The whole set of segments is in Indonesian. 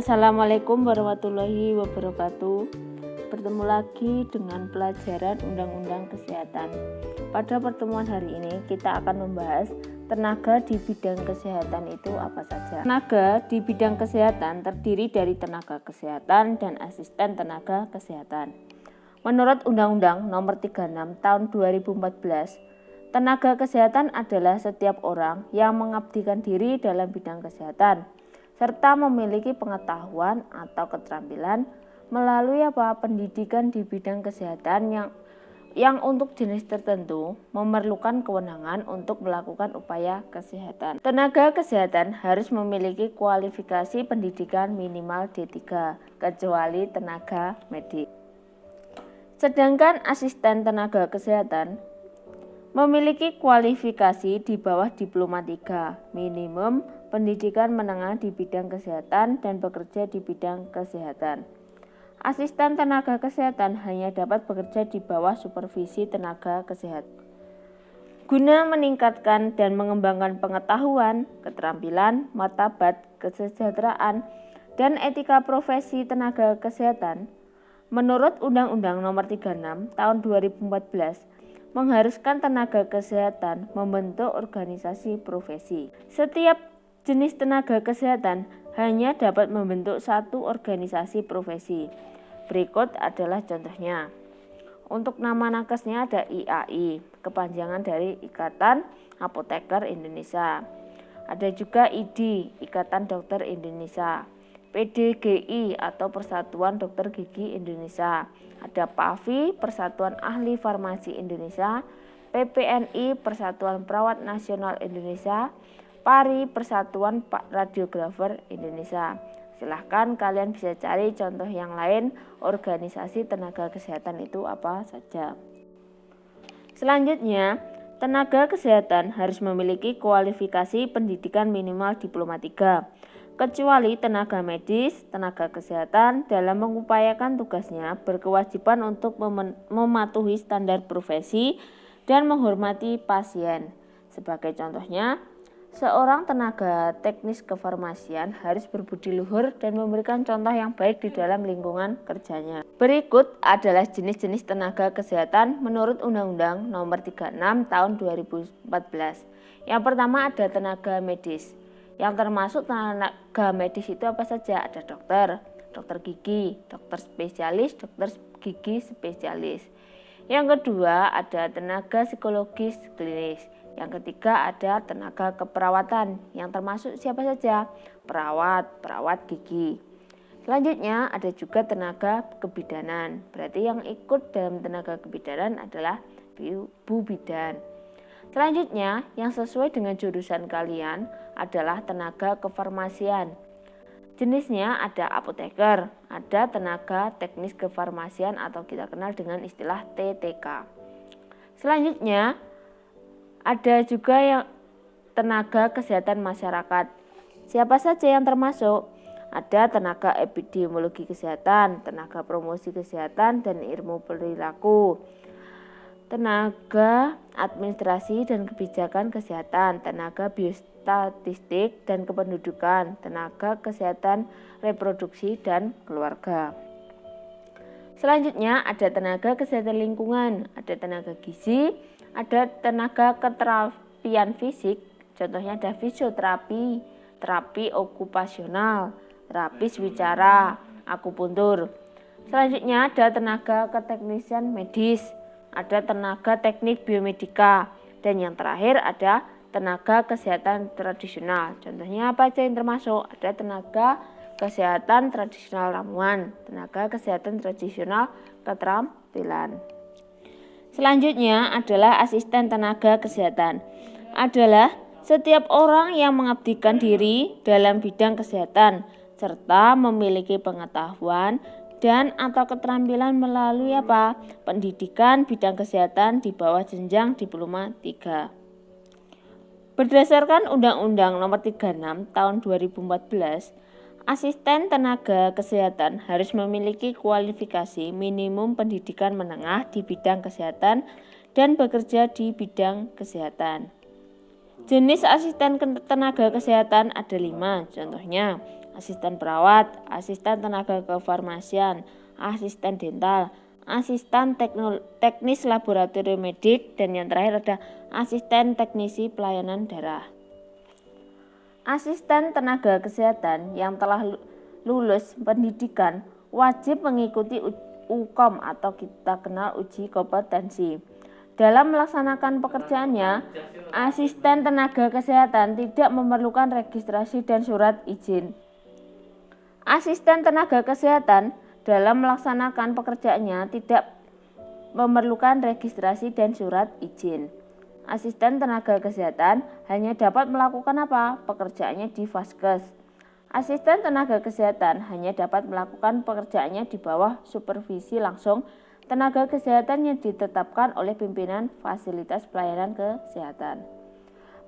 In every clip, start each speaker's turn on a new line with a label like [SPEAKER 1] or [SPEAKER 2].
[SPEAKER 1] Assalamualaikum warahmatullahi wabarakatuh. Bertemu lagi dengan pelajaran Undang-Undang Kesehatan. Pada pertemuan hari ini kita akan membahas tenaga di bidang kesehatan itu apa saja. Tenaga di bidang kesehatan terdiri dari tenaga kesehatan dan asisten tenaga kesehatan. Menurut Undang-Undang Nomor 36 Tahun 2014, tenaga kesehatan adalah setiap orang yang mengabdikan diri dalam bidang kesehatan serta memiliki pengetahuan atau keterampilan melalui pendidikan di bidang kesehatan yang untuk jenis tertentu memerlukan kewenangan untuk melakukan upaya kesehatan. Tenaga kesehatan harus memiliki kualifikasi pendidikan minimal D3 kecuali tenaga medis. Sedangkan asisten tenaga kesehatan memiliki kualifikasi di bawah diploma 3 minimum pendidikan menengah di bidang kesehatan dan bekerja di bidang kesehatan. Asisten tenaga kesehatan hanya dapat bekerja di bawah supervisi tenaga kesehatan. Guna meningkatkan dan mengembangkan pengetahuan, keterampilan, martabat, kesejahteraan, dan etika profesi tenaga kesehatan, menurut Undang-Undang Nomor 36 Tahun 2014, mengharuskan tenaga kesehatan membentuk organisasi profesi. Setiap jenis tenaga kesehatan hanya dapat membentuk satu organisasi profesi. Berikut adalah contohnya. Untuk nama nakesnya ada IAI, kepanjangan dari Ikatan Apoteker Indonesia. Ada juga ID, Ikatan Dokter Indonesia. PDGI atau Persatuan Dokter Gigi Indonesia. Ada PAVI, Persatuan Ahli Farmasi Indonesia. PPNI, Persatuan Perawat Nasional Indonesia. PARI, Persatuan Radiografer Indonesia. Silahkan kalian bisa cari contoh yang lain organisasi tenaga kesehatan itu apa saja. Selanjutnya, tenaga kesehatan harus memiliki kualifikasi pendidikan minimal diploma 3, kecuali tenaga medis, tenaga kesehatan dalam mengupayakan tugasnya berkewajiban untuk mematuhi standar profesi dan menghormati pasien. Sebagai contohnya, seorang tenaga teknis kefarmasian harus berbudi luhur dan memberikan contoh yang baik di dalam lingkungan kerjanya. Berikut adalah jenis-jenis tenaga kesehatan menurut Undang-Undang Nomor 36 Tahun 2014. Yang pertama ada tenaga medis. Yang termasuk tenaga medis itu apa saja? Ada dokter, dokter gigi, dokter spesialis, dokter gigi spesialis. Yang kedua ada tenaga psikologis klinis. Yang ketiga ada tenaga keperawatan yang termasuk siapa saja? Perawat gigi. Selanjutnya ada juga tenaga kebidanan. Berarti yang ikut dalam tenaga kebidanan adalah bu bidan. Selanjutnya yang sesuai dengan jurusan kalian adalah tenaga kefarmasian. Jenisnya ada apoteker, ada tenaga teknis kefarmasian atau kita kenal dengan istilah TTK. Selanjutnya ada juga yang tenaga kesehatan masyarakat. Siapa saja yang termasuk? Ada tenaga epidemiologi kesehatan, tenaga promosi kesehatan dan ilmu perilaku, tenaga administrasi dan kebijakan kesehatan, tenaga biostatistik dan kependudukan, tenaga kesehatan reproduksi dan keluarga. Selanjutnya ada tenaga kesehatan lingkungan, ada tenaga gizi, ada tenaga keterapian fisik, contohnya ada fisioterapi, terapi okupasional, terapis wicara, akupuntur. Selanjutnya ada tenaga keteknisian medis, ada tenaga teknik biomedika, dan yang terakhir ada tenaga kesehatan tradisional. Contohnya apa aja yang termasuk? Ada tenaga kesehatan tradisional ramuan, tenaga kesehatan tradisional keterampilan. Selanjutnya adalah asisten tenaga kesehatan. Adalah setiap orang yang mengabdikan diri dalam bidang kesehatan serta memiliki pengetahuan dan atau keterampilan melalui pendidikan bidang kesehatan di bawah jenjang diploma 3. Berdasarkan Undang-Undang Nomor 36 Tahun 2014, asisten tenaga kesehatan harus memiliki kualifikasi minimum pendidikan menengah di bidang kesehatan dan bekerja di bidang kesehatan. Jenis asisten tenaga kesehatan ada 5, contohnya asisten perawat, asisten tenaga kefarmasian, asisten dental, asisten teknis laboratorium medik, dan yang terakhir ada asisten teknisi pelayanan darah. Asisten tenaga kesehatan yang telah lulus pendidikan wajib mengikuti UKOM atau kita kenal uji kompetensi. Dalam melaksanakan pekerjaannya, asisten tenaga kesehatan tidak memerlukan registrasi dan surat izin. Asisten tenaga kesehatan dalam melaksanakan pekerjaannya tidak memerlukan registrasi dan surat izin. Asisten tenaga kesehatan hanya dapat melakukan apa? Pekerjaannya di vaskes. Asisten tenaga kesehatan hanya dapat melakukan pekerjaannya di bawah supervisi langsung tenaga kesehatan yang ditetapkan oleh pimpinan fasilitas pelayanan kesehatan.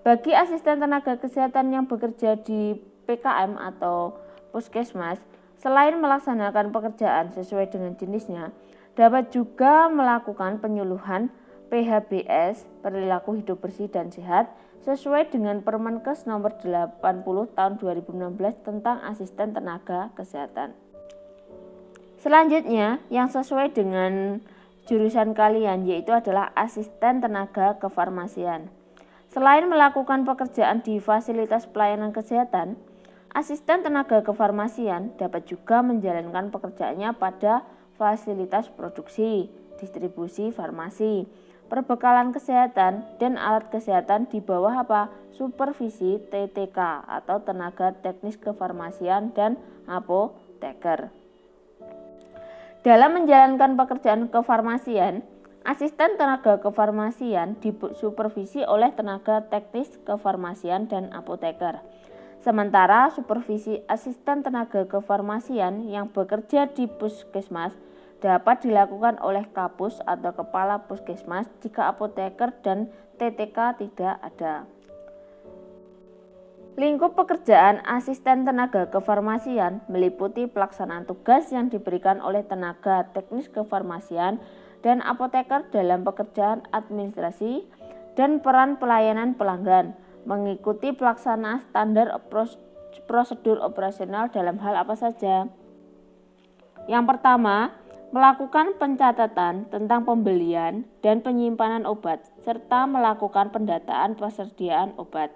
[SPEAKER 1] Bagi asisten tenaga kesehatan yang bekerja di PKM atau puskesmas, selain melaksanakan pekerjaan sesuai dengan jenisnya, dapat juga melakukan penyuluhan PHBS, perilaku hidup bersih dan sehat, sesuai dengan Permenkes nomor 80 tahun 2016 tentang asisten tenaga kesehatan. Selanjutnya, yang sesuai dengan jurusan kalian yaitu adalah asisten tenaga kefarmasian. Selain melakukan pekerjaan di fasilitas pelayanan kesehatan, asisten tenaga kefarmasian dapat juga menjalankan pekerjaannya pada fasilitas produksi, distribusi farmasi, perbekalan kesehatan, dan alat kesehatan di bawah apa? Supervisi TTK atau tenaga teknis kefarmasian dan apoteker. Dalam menjalankan pekerjaan kefarmasian, asisten tenaga kefarmasian disupervisi oleh tenaga teknis kefarmasian dan apoteker. Sementara supervisi asisten tenaga kefarmasian yang bekerja di puskesmas dapat dilakukan oleh Kapus atau Kepala Puskesmas jika apoteker dan TTK tidak ada. Lingkup pekerjaan asisten tenaga kefarmasian meliputi pelaksanaan tugas yang diberikan oleh tenaga teknis kefarmasian dan apoteker dalam pekerjaan administrasi dan peran pelayanan pelanggan, mengikuti pelaksanaan standar prosedur operasional dalam hal apa saja. Yang pertama, melakukan pencatatan tentang pembelian dan penyimpanan obat, serta melakukan pendataan persediaan obat.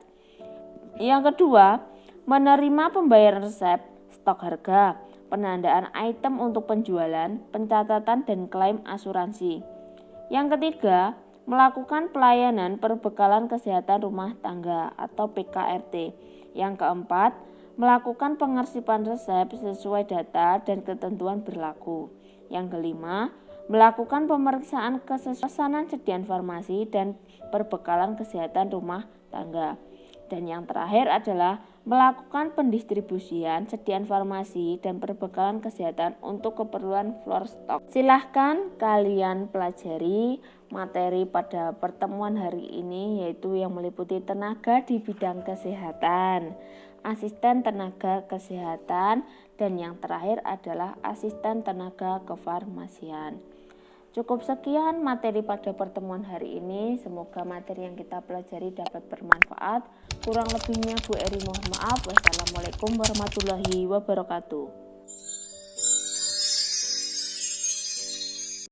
[SPEAKER 1] Yang kedua, menerima pembayaran resep, stok harga, penandaan item untuk penjualan, pencatatan dan klaim asuransi. Yang ketiga, melakukan pelayanan perbekalan kesehatan rumah tangga atau PKRT. Yang keempat, melakukan pengarsipan resep sesuai data dan ketentuan berlaku. Yang kelima, melakukan pemeriksaan kesesuaian sediaan farmasi dan perbekalan kesehatan rumah tangga. Dan yang terakhir adalah melakukan pendistribusian sediaan farmasi dan perbekalan kesehatan untuk keperluan floor stock. Silahkan kalian pelajari materi pada pertemuan hari ini, yaitu yang meliputi tenaga di bidang kesehatan, asisten tenaga kesehatan, dan yang terakhir adalah asisten tenaga kefarmasian. Cukup sekian materi pada pertemuan hari ini. Semoga materi yang kita pelajari dapat bermanfaat. Kurang lebihnya Bu Eri mohon maaf. Wassalamualaikum warahmatullahi wabarakatuh.